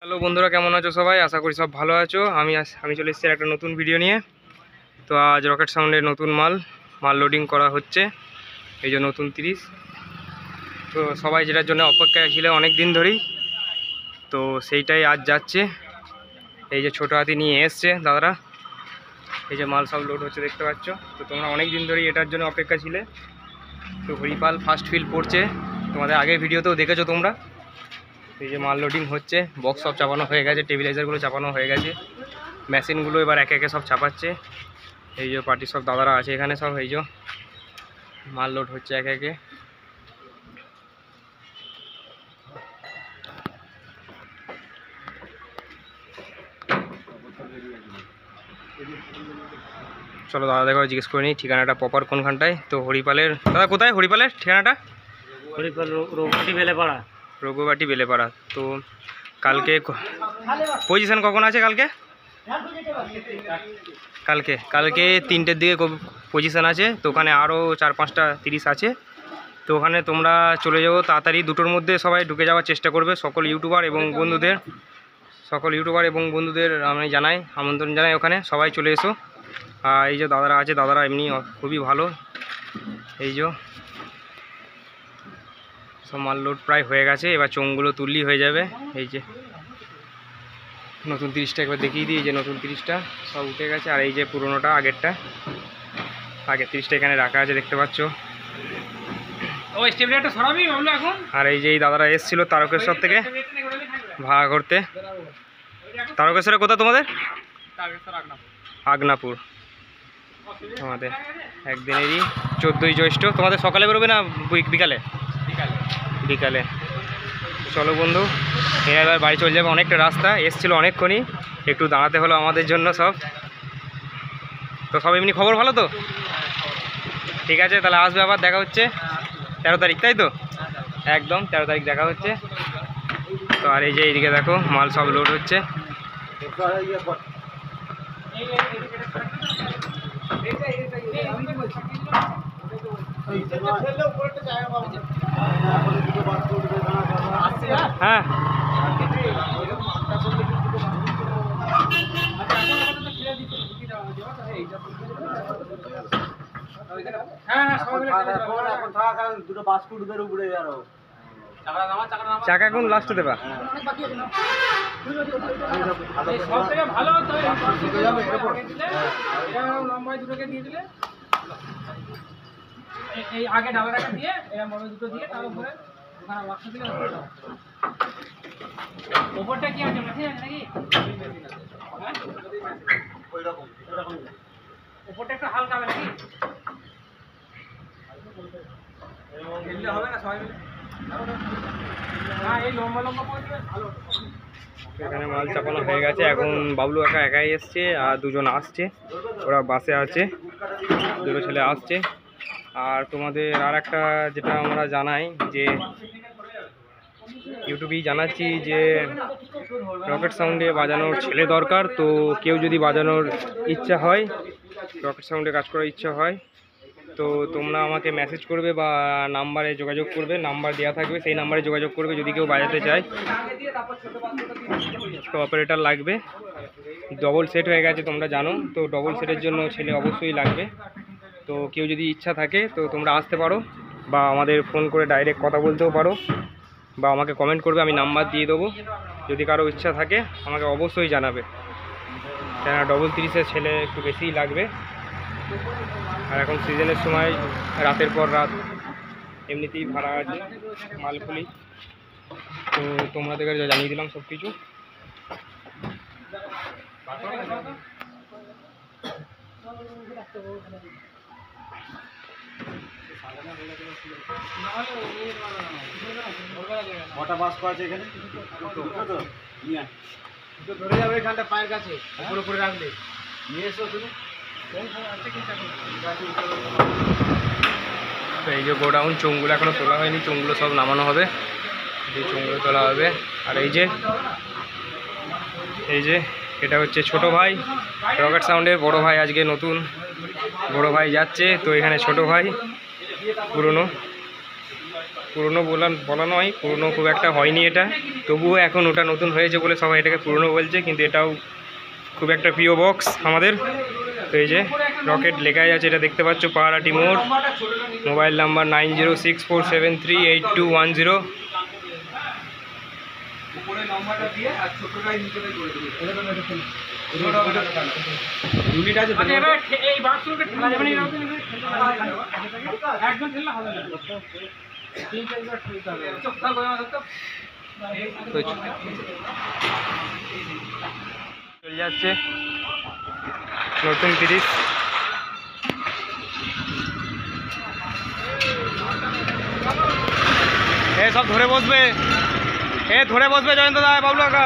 Hello বন্ধুরা, কেমন আছো সবাই? আশা করি সব ভালো আছো। আমি চলে এসেছি একটা নতুন ভিডিও নিয়ে। তো আজ রকেট সাউন্ডের নতুন মাল লোডিং করা হচ্ছে। এই যে নতুন 30। তো সবাই যেটার জন্য অপেক্ষায় ছিল অনেক দিন ধরেই, তো সেইটাই আজ যাচ্ছে। এই যে ছোটো হাতি নিয়ে এসছে দাদারা, এই যে মাল সব লোড হচ্ছে দেখতে পাচ্ছ। তো তোমরা অনেক দিন ধরেই এটার জন্য অপেক্ষা ছিলে। তো হরিপাল ফার্স্ট ফিল পড়ছে, তোমাদের আগের ভিডিওতেও দেখেছো তোমরা। এই যে মাল লোডিং হচ্ছে, বক্স সব চাপানো হয়ে গেছে, টেবিলাইজারগুলো চাপানো হয়ে গেছে, মেশিনগুলো এবার একে একে সব চাপাচ্ছে। এই যে পার্টি সব দাদারা আছে এখানে সব, এই যে মাল লোড হচ্ছে একে একে। চলো দাদা দেখো জিজ্ঞেস করে নিই ঠিকানাটা প্রপার কোনখানটায়। তো হরিপালের দাদা কোথায়? হরিপালের ঠিকানাটা হরিপাল রঘুবাটি বেলেপাড়া। রঘুবাটি বেলেপাড়া। তো কালকে পজিশন কখন আছে? কালকে 3টের দিকে পজিশন আছে। তো ওখানে আরও 4-5টা 30 আছে। তো ওখানে তোমরা চলে যাবো তাড়াতাড়ি, 2টোর মধ্যে সবাই ঢুকে যাওয়ার চেষ্টা করবে। সকল ইউটিউবার এবং বন্ধুদের আমি আমন্ত্রণ জানাই, ওখানে সবাই চলে এসো। আর এই যে দাদারা আছে, দাদারা এমনি খুবই ভালো। এই যে সব মাল লোড প্রায় হয়ে গেছে, এবার চোঙগুলো তুললি হয়ে যাবে। এই যে নতুন 30টা একবার দেখিয়ে দিই। এই যে নতুন 30টা সব উঠে গেছে, আর এই যে পুরোনোটা আগের 30টা এখানে রাখা আছে দেখতে পাচ্ছ। আর এই যে এই দাদারা এসেছিল তারকেশ্বর থেকে ভাড়া করতে। তারকেশ্বরে কোথা তোমাদের? আগনাপুর। আমাদের একদিনেরই 14ই জ্যৈষ্ঠ। তোমাদের সকালে বেরোবে না বিকালে? বিকালে। চলো বন্ধু, এবার বাড়ি চলে যাবে। অনেকটা রাস্তা এসেছিলো, অনেকক্ষণই একটু দাঁড়াতে হলো আমাদের জন্য সব। তো সব এমনি খবর ভালো তো? ঠিক আছে, তাহলে আসবে, আবার দেখা হচ্ছে 13 তারিখ, তাই তো? একদম 13 তারিখ দেখা হচ্ছে। তো আর এই যে এইদিকে দেখো মাল সব লোড হচ্ছে। হ্যাঁ, চাকা কোন লাস্টে দেবা? আগে ডালাটাকে দিয়ে দুটো দিয়ে তার উপরে ওপরটা কি আছে নাকি? ওপরটা একটু হালকা হবে নাকি? হবে না সবাই মিলে? হ্যাঁ, এই লম্বা লম্বা করে দিলে ভালো। এখানে মাল চাপানো হয়ে গেছে। এখন বাবলু একাই এসছে, আর দুজন আসছে, ওরা বাসে আছে, দুটো ছেলে আসছে। আর তোমাদের আর একটা যেটা আমরা জানাই, যে ইউটিউবেই জানাচ্ছি যে রকেট সাউন্ডে বাজানোর ছেলে দরকার। তো কেউ যদি বাজানোর ইচ্ছা হয়, রকেট সাউন্ডে কাজ করার ইচ্ছা হয়, তো তোমরা আমাকে মেসেজ করবে বা নাম্বারে যোগাযোগ করবে, নাম্বার দেওয়া থাকবে, সেই নাম্বারে যোগাযোগ করবে যদি কেউ বাজাতে চায়। তো অপারেটর লাগবে, ডবল সেট হয়ে গেছে তোমরা জানো। তো ডবল সেটের জন্য ছেলে অবশ্যই লাগবে। তো কেউ যদি ইচ্ছা থাকে তো তোমরা আসতে পারো, বা আমাদের ফোন করে ডাইরেক্ট কথা বলতেও পারো, বা আমাকে কমেন্ট করবে, আমি নাম্বার দিয়ে দেবো। যদি কারো ইচ্ছা থাকে আমাকে অবশ্যই জানাবে, কেন ডবল 30-এর ছেলে একটু বেশিই লাগবে। আর এখন সিজনের সময় রাতের পর রাত এমনিতেই ভাড়া আছে মালগুলি। তো তোমাদেরকে জানিয়ে দিলাম সব কিছু। কটা বাস আছে এখানে? ধরে যাবে এখানটা পায়ের কাছে, উপরে রাখলে নিয়ে এসো তুমি। তো এই যে গোডাউন, চোঙগুলো এখনো তোলা হয়নি, চোঙগুলো সব নামানো হবে, এই চোঙগুলো তোলা হবে। আর এই যে এটা হচ্ছে ছোট ভাই রকেট সাউন্ডের, বড় ভাই আজকে নতুন, বড় ভাই যাচ্ছে। তো এখানে ছোট ভাই পুরনো। পুরনো বলা নয়, পুরনো খুব একটা হয়নি এটা, তবুও এখন ওটা নতুন হয়েছে বলে সবাই এটাকে পুরনো বলছে, কিন্তু এটাও খুব একটা প্রিয় বক্স আমাদের। তো এই যে রকেট লেখাই আছে, এটা দেখতে পাচ্ছ, পাহারাটি মোড়, মোবাইল নাম্বার 9064738210। ইউনিট আছে এই বাক্সকে ঠেলা যাবে না, একদম ঠেলা হবে না, চলে যাচ্ছে নতুন 30। সব ধরে বসবে, ধরে বসবে জয়ন্ত দা, বাবলু কাকা।